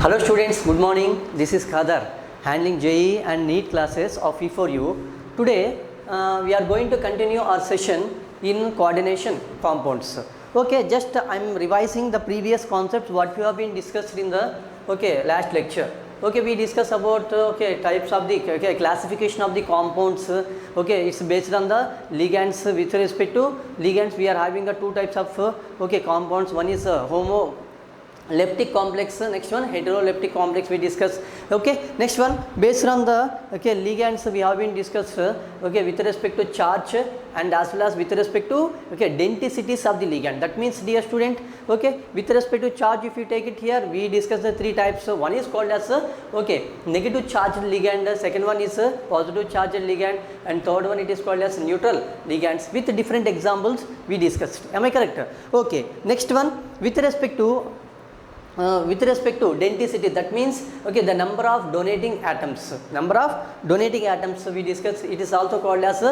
Hello students, good morning. This is Khadar handling JEE and NEET classes of E4U. Today we are going to continue our session in coordination compounds. Okay, just I am revising the previous concepts what we have been discussed in the last lecture. Okay, we discussed about types of the classification of the compounds. Okay, it's based on the ligands. With respect to ligands, we are having the two types of compounds. One is homoleptic complex, next one heteroleptic complex we discussed. Okay, next one based on the ligands we have been discussed with respect to charge and as well as with respect to densitities of the ligand. That means, dear student, with respect to charge, if you take it here, we discussed the three types. One is called as negative charged ligand, second one is positive charged ligand, and third one it is called as neutral ligands. With different examples we discussed. Am I correct? Okay, next one with respect to denticity, that means the number of donating atoms we discussed, it is also called as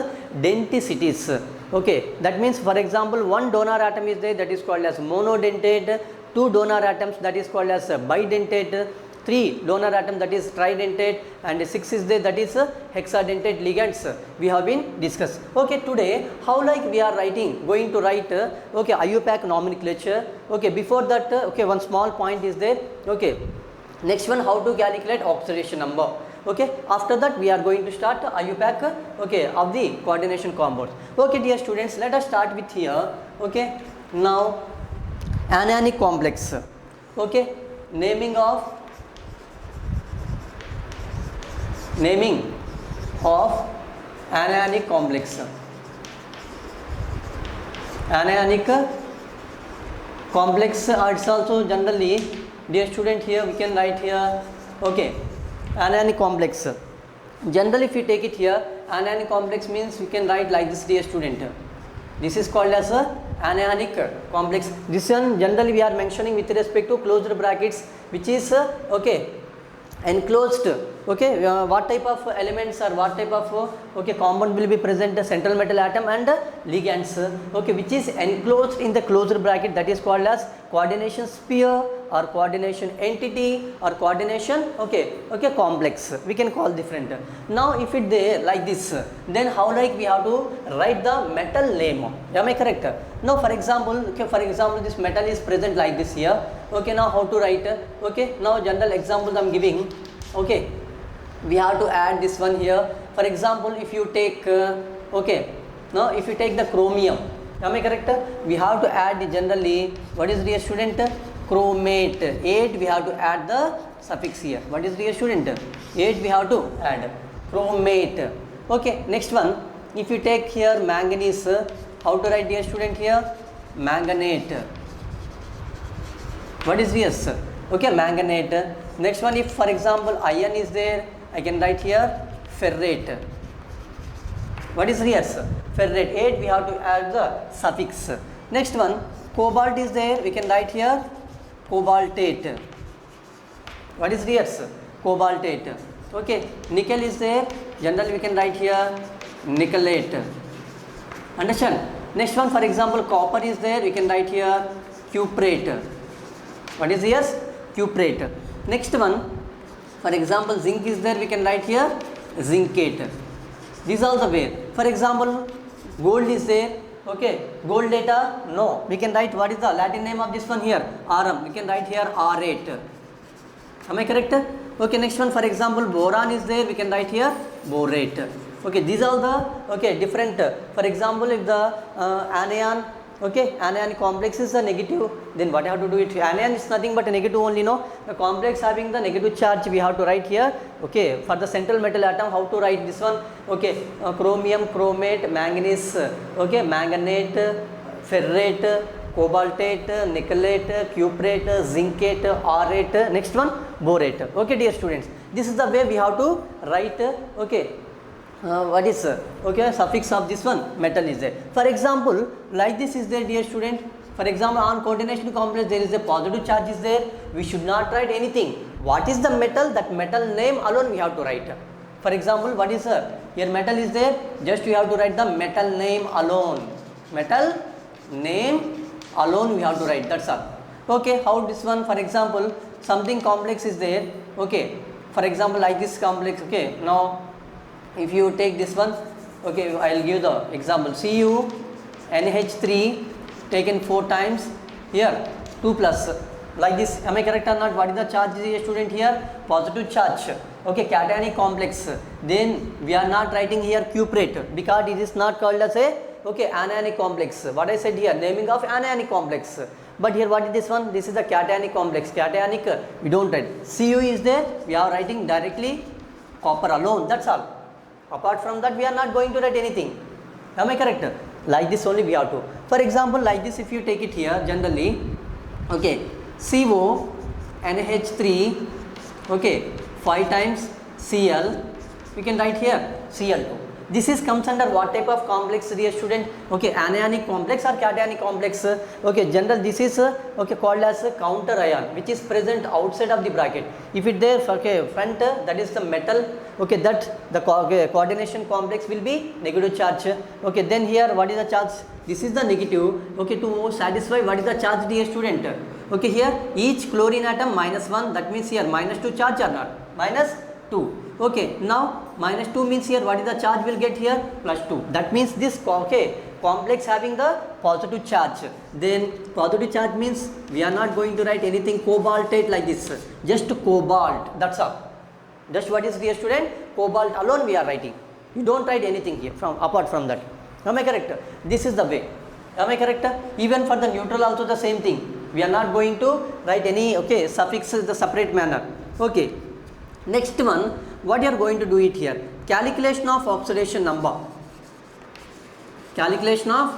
denticities. Okay, that means, for example, one donor atom is there, that is called as monodentate, two donor atoms, that is called as bidentate, three donor atom, that is tridentate, and six is there, that is hexadentate ligands we have been discussed. Okay, today how we are going to write IUPAC nomenclature. Okay, before that one small point is there. Okay, next one, how to calculate oxidation number. Okay, after that we are going to start IUPAC of the coordination compounds. Okay, dear students, let us start with here. Okay, now anionic complex. Okay, naming of anionic complex. Anionic complex, it's also generally, dear student, here we can write here anionic complex. Generally, if you take it here, anionic complex means we can write like this, dear student. This is called as a anionic complex. This one generally we are mentioning with respect to closed brackets, which is enclosed. What type of elements or what type of compound will be present? The central metal atom and ligands, which is enclosed in the closed bracket, that is called as coordination sphere or coordination entity or coordination complex, we can call different. Now if it there like this, then how we have to write the metal name? Am I correct? Now for example, this metal is present like this here. Okay, now how to write? Okay, now general examples I am giving. Okay, we have to add this one here. For example, if you take now if you take the chromium, am I correct? We have to add generally, what is, dear student? Chromate. 8 we have to add the suffix here. What is, dear student? 8 we have to add chromate. Okay, next one, if you take here manganese, how to write, dear student, here? Manganate. What is this? Manganate. Next one, if for example iron is there, I can write here ferrate. What is this? Ferrate. 8 we have to add the suffix. Next one, cobalt is there, we can write here cobaltate. What is this? Cobaltate. Okay, nickel is there, generally we can write here nickelate. Understand? Next one, for example, copper is there, we can write here cuprate. What is this? Cuprate. Next one, for example, zinc is there, we can write here zincate. These are the way. For example, gold is there. Okay, gold data, no, we can write, what is the Latin name of this one here? Arum, we can write here arate. Am I correct? Okay, next one, for example, boron is there, we can write here borate. Okay, these are the different. For example, if the anion anion complex is a negative, then what I have to do it? Anion is nothing but a negative only, no? The complex having the negative charge, we have to write here. Okay, for the central metal atom, how to write this one? Chromium, chromate, manganese, manganate, ferrate, cobaltate, nickelate, cuprate, zincate, arate. Next one, borate. Okay, dear students, this is the way we have to write. What is suffix of this one? Metal is there. For example, like this is there, dear student. For example, on coordination complex there is a positive charge is there. We should not write anything. What is the metal? That metal name alone we have to write. For example, what is here metal is there, just you have to write the metal name alone. Metal name alone we have to write, that's all. Okay, how this one, for example, something complex is there. Okay, for example, like this complex. Okay, now if you take this one, okay, I'll give the example. CuNH3 taken 4 times, here 2 plus, like this. Am I correct or not? What is the charge, student, here? Positive charge. Okay, cationic complex. Then we are not writing here cuprate because it is not called as a, okay, anionic complex. What I said here, naming of anionic complex. But here what is this one? This is the cationic complex. Cationic we don't write. Cu is there, we are writing directly copper alone, that's all. Apart from that we are not going to write anything. Am I correct? Like this only we have to. For example, like this if you take it here generally, okay, CONH3, okay, 5 times Cl, we can write here Cl2. This is comes under what type of complex, dear student? Okay, anionic complex or cationic complex. Okay, general this is okay called as a counter ion, which is present outside of the bracket. If it there, okay, front, that is the metal. Okay, that the coordination complex will be negative charge. Okay, then here what is the charge? This is the negative. Okay, to satisfy what is the charge, dear student? Okay, here each chlorine atom -1, that means here -2 charge or not? -2. Okay, now -2 means here what is the charge will get here? +2. That means this, okay, complex having the positive charge. Then positive charge means we are not going to write anything cobaltate like this. Just cobalt, that's all. Just what is, dear student? Cobalt alone we are writing. You don't write anything here from apart from that. Am I correct? This is the way. Am I correct? Even for the neutral also the same thing. We are not going to write any, okay, suffix in the separate manner. Okay. Next one, what you are going to do it here? Calculation of oxidation number. Calculation of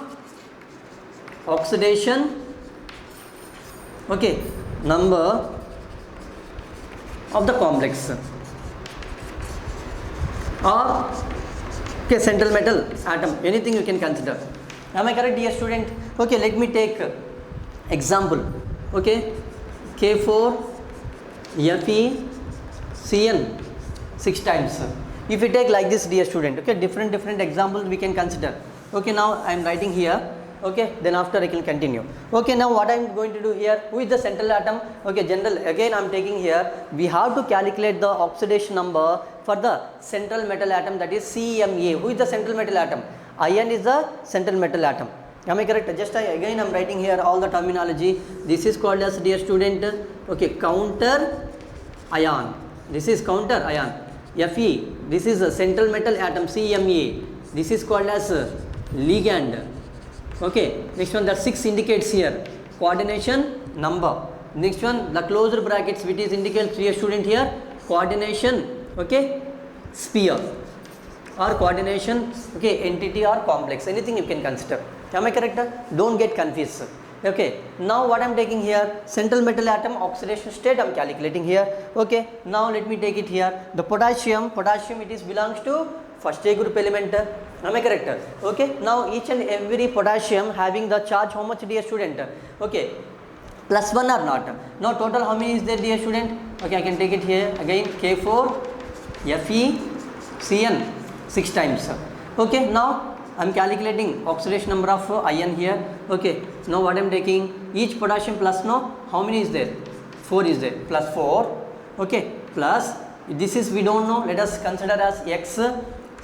oxidation, okay, number of the complex or, okay, central metal atom, anything you can consider. Am I correct, dear student? Okay, let me take example. Okay, K4 Fe Cn 6 times. If you take like this, dear student, okay, different examples we can consider. Okay, now I am writing here. Okay, then after I can continue. Okay, now what I am going to do here? Who is the central atom? Okay, general, again I am taking here. We have to calculate the oxidation number for the central metal atom, that is CMa. Who is the central metal atom? Iron is the central metal atom. Am I correct? Just again I am writing here all the terminology. This is called as, dear student, okay, counter ion. This is counter ion. Fe, this is a central metal atom CMa. This is called as ligand. Okay, next one, the 6 indicates here coordination number. Next one, the closed brackets, which is indicates, dear student, here coordination, okay, sphere or coordination, okay, entity or complex, anything you can consider. Am I correct? Don't get confused. Okay, now what I am taking here, central metal atom oxidation state I am calculating here. Okay, now let me take it here. The potassium it is belongs to first A group element. Am I correct? Okay, now each and every potassium having the charge how much, dear student? Okay, +1 or not? Now total how many is there, dear student? Okay, I can take it here again, K4 Fe Cn 6 times. Okay, now I am calculating oxidation number of ion here. Okay, now what I am taking, each potassium plus, no, how many is there? 4 is there, +4. Okay, plus this is we don't know, let us consider as X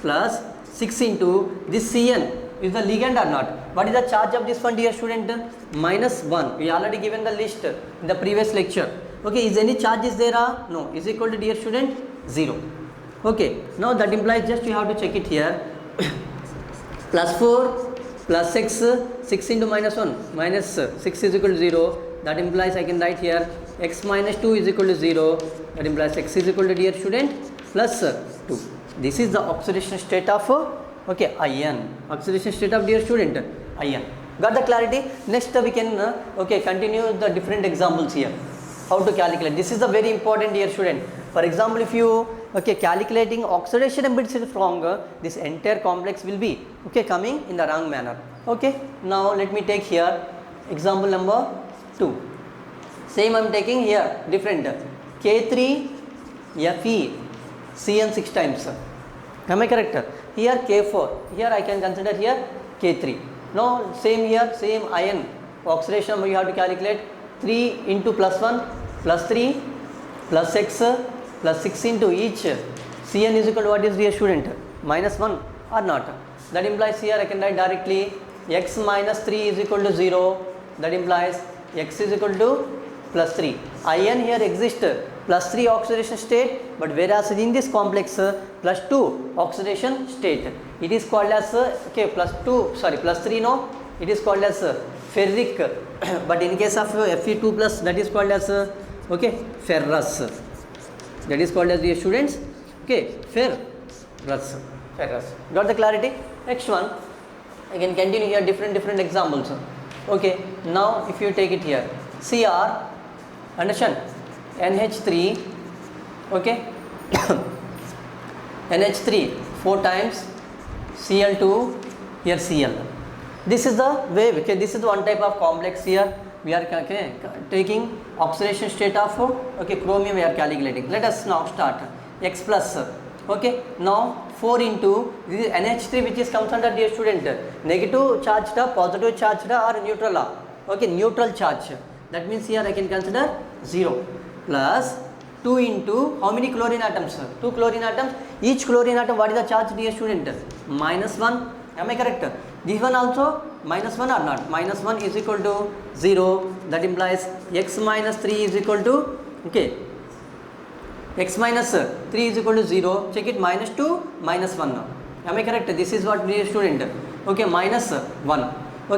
plus 6 into this Cn is the ligand or not? What is the charge of this one, dear student? -1. We already given the list in the previous lecture. Okay, is any charge is there? No, is equal to, dear student, 0. Okay, now that implies just you have to check it here. +4 plus 6 into -1, -6 is equal to 0. That implies I can write here x minus 2 is equal to 0. That implies x is equal to, dear student, plus 2. This is the oxidation state of, okay, iron. Oxidation state of, dear student, iron. Got the clarity? Next we can okay, continue the different examples here. How to calculate? This is the very important, dear student. For example, if you, okay, calculating oxidation a bit stronger, this entire complex will be, okay, coming in the wrong manner. Okay, now let me take here example number 2. Same I am taking here different, K3 Fe Cn 6 times. Am I correct? Here K4, here I can consider here K3. Now same here, same ion oxidation number you have to calculate 3 into plus 1 plus 3 plus x plus 6 into each Cn is equal to what is dear student? Minus 1 or not? That implies here I can write directly x minus 3 is equal to 0. That implies x is equal to plus 3. In here exists plus 3 oxidation state, but whereas in this complex plus 2 oxidation state. It is called as plus 3 no, it is called as ferric, but in case of Fe2 plus, that is called as ferrous. That is called as the students ferrous. Got the clarity? Next one, I can continue here different examples. Okay, now if you take it here, Cr, understand, NH3, NH3 4 times Cl2, here Cl. This is the wave. This is one type of complex here. We are taking oxidation state of chromium. We are calculating. Let us now start. X plus. Now 4 into this is NH3, which is comes under dear student negative charged, positive charged or neutral. Neutral charge. That means here I can consider 0 plus 2 into how many chlorine atoms? 2 chlorine atoms. Each chlorine atom, what is the charge dear student? Minus 1. Am I correct? This one also minus 1 or not? Minus 1 is equal to 0. That implies x minus 3 is equal to x minus 3 is equal to 0. Check it, minus 2 minus 1 now. Am I correct? This is what dear student. Minus 1.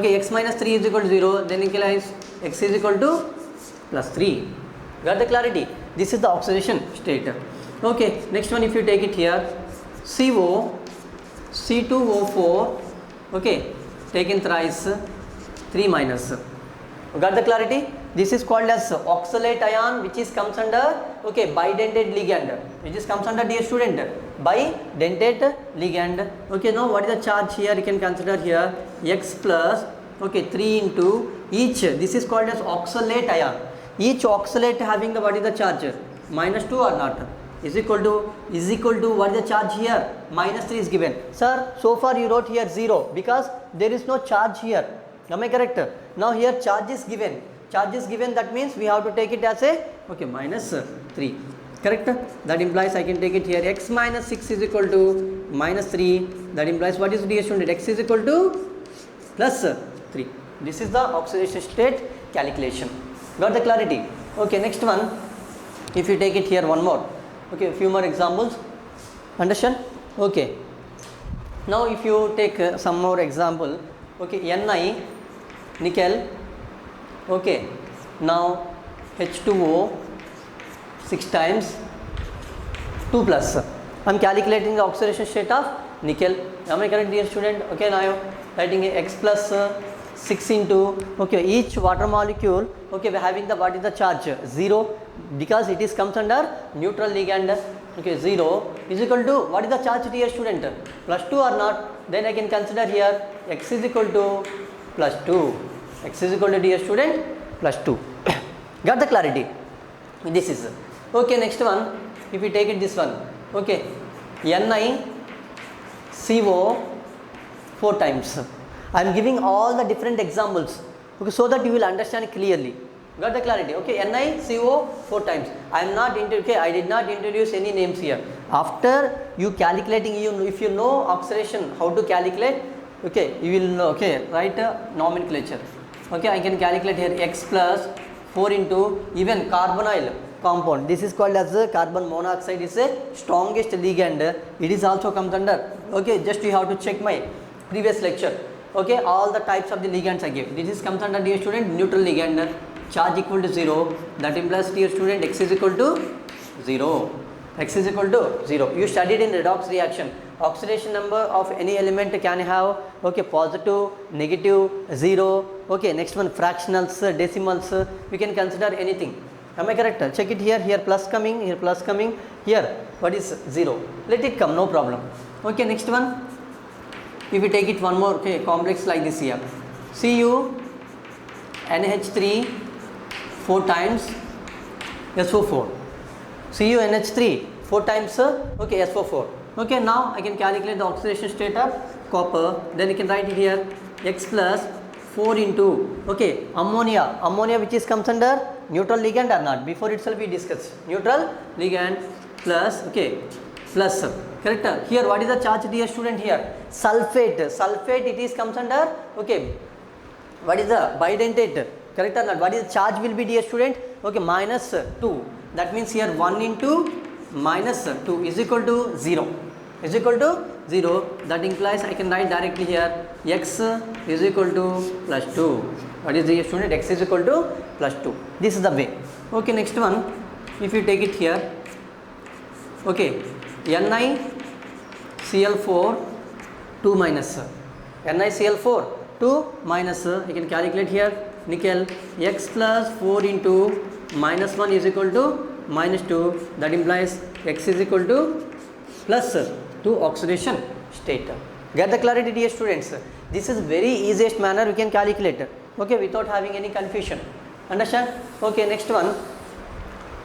X minus 3 is equal to 0. Then implies x is equal to plus 3. Got the clarity? This is the oxidation state. Next one, if you take it here, CO, C2O4, taken thrice, 3 minus. Got the clarity? This is called as oxalate ion, which is comes under bidentate ligand, which is comes under dear student bidentate ligand. Now what is the charge here? You can consider here x plus 3 into each. This is called as oxalate ion. Each oxalate having the what is the charge? Minus 2 or not? Is equal to what is the charge here? Minus 3 is given. Sir, so far you wrote here 0 because there is no charge here. Am I correct? Now here charge is given. Charge is given, that means we have to take it as a minus 3. Correct? That implies I can take it here x minus 6 is equal to minus 3. That implies what is dear student? X is equal to plus 3. This is the oxidation state calculation. Got the clarity? Next one, if you take it here one more. A few more examples. Understand? Now if you take some more example. Ni, nickel. Now H2O 6 times 2 plus. I am calculating the oxidation state of nickel. Am I correct dear student? Now writing x plus 6 into each water molecule we are having the what is the charge? 0, because it is comes under neutral ligand. 0 is equal to what is the charge dear student? Plus 2 or not? Then I can consider here x is equal to plus 2. X is equal to dear student plus 2. Got the clarity? This is next one, if we take it this one, NiCO 4 times. I am giving all the different examples so that you will understand clearly. Got the clarity? NiCO 4 times. I am not I did not introduce any names here. After you calculating, if you know oxidation how to calculate, you will know. Write a nomenclature. I can calculate here x plus 4 into even carbonyl compound. This is called as carbon monoxide. Is a strongest ligand. It is also comes under. Just you have to check my previous lecture. All the types of the ligands I gave. This is comes under dear student neutral ligand. Charge equal to 0. That implies dear student x is equal to 0. X is equal to 0. You studied in redox reaction. Oxidation number of any element can have positive, negative, 0. Next one fractionals, decimals. We can consider anything. Am I correct? Check it here. Here plus coming. Here plus coming. Here what is 0? Let it come. No problem. Next one. If we take it one more complex like this here. Cu NH3 4 times SO4. Cu NH3 4 times SO4. Now I can calculate the oxidation state of copper. Then you can write it here x plus 4 into, okay, ammonia which is comes under neutral ligand or not? Before itself we discussed neutral ligand plus, okay, plus, correct. Here what is the charge, dear student? Here sulfate it is comes under, okay, what is the bidentate, correct or not? What is the charge will be, dear student? Okay, minus 2. That means here 1 into minus 2 is equal to 0. Is equal to 0. That implies I can write directly here x is equal to plus 2. What is the student? X is equal to plus 2. This is the way. Okay, next one, if you take it here, okay, NiCl4 2 minus, NiCl4 2 minus, you can calculate here nickel, x plus 4 into minus 1 is equal to minus 2. That implies x is equal to plus 2 oxidation state. Get the clarity, dear students? This is very easiest manner we can calculate, okay, without having any confusion. Understand? Okay, next one,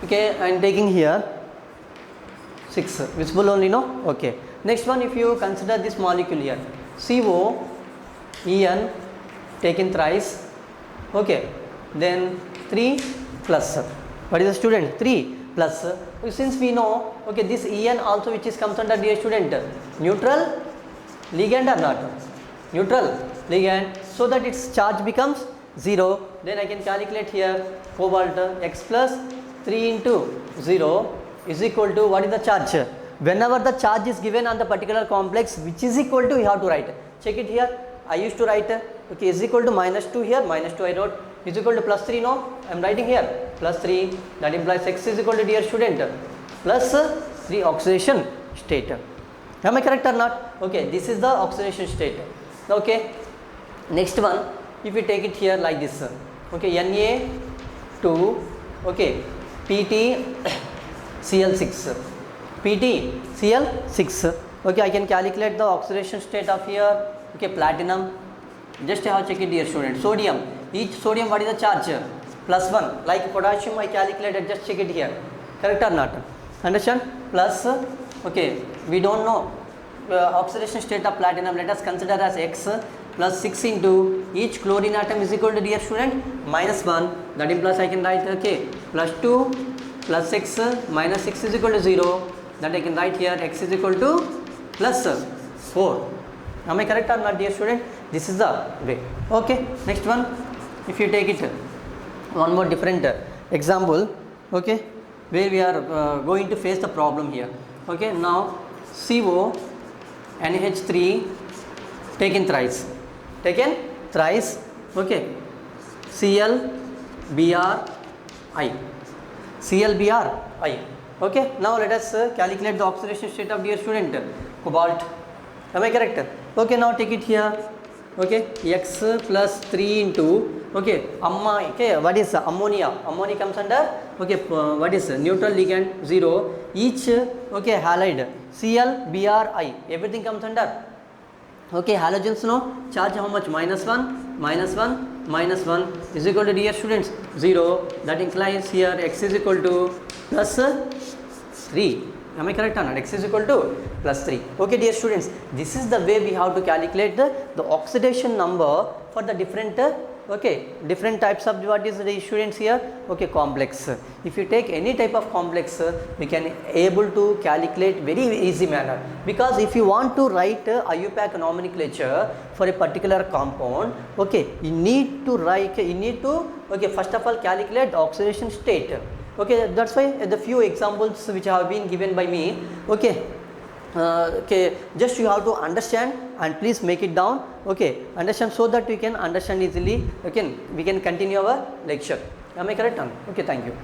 okay, I am taking here 6, visible only, no? Okay. Next one, if you consider this molecule here, CO, En taken thrice, okay, then 3 plus, what is the student? 3 plus, since we know, okay, this En also which is comes under, dear student, neutral ligand or not? Neutral ligand, so that its charge becomes 0. Then I can calculate here cobalt, x plus 3 into 0 is equal to, what is the charge? Whenever the charge is given on the particular complex which is equal to, you have to write. Check it here. I used to write, okay, is equal to minus 2 here, minus 2 I wrote, is equal to plus 3, no? I am writing here plus 3. That implies x is equal to, dear student, plus 3 oxidation state. Am I correct or not? Okay, this is the oxidation state. Okay, next one, if you take it here like this, okay, Na2, okay, PtCl6, PtCl6, okay, I can calculate the oxidation state of here, okay, platinum. Just have check it, dear student. Sodium, each sodium, what is the charge? Plus 1. Like potassium I calculated, just check it here, correct or not? Understand? Plus, okay, we don't know oxidation state of platinum, let us consider as x plus 6 into each chlorine atom is equal to, dear student, minus 1. That implies I can write, okay, plus 2 plus 6 minus 6 is equal to 0. That I can write here x is equal to plus 4. Am I correct or not, dear student? This is the way. Okay, next one, if you take it one more different example, okay, where we are going to face the problem here. Okay, now CO NH3 taken thrice, okay, ClBrI, okay. Now let us calculate the oxidation state of, dear student, cobalt. Am I correct? Okay, now take it here, okay, x plus 3 into, okay, okay, what is ammonia comes under, okay, what is neutral ligand 0, each, okay, halide ClBrI, everything comes under, okay, halogens, no, charge how much? Minus 1 is equal to, dear students, 0. That implies here x is equal to plus 3. Am I correct or not? X is equal to plus 3. Okay, dear students, this is the way we have to calculate the oxidation number for the different, okay, different types of, what is the students here, okay, complex. If you take any type of complex, we can able to calculate very easy manner, because if you want to write IUPAC nomenclature for a particular compound, okay, you need to, okay, first of all calculate the oxidation state. Okay, that's why the few examples which have been given by me, okay, okay, just you have to understand and please make it down, okay, understand, so that we can understand easily, okay, we can continue our lecture. Am I correct? Okay, thank you.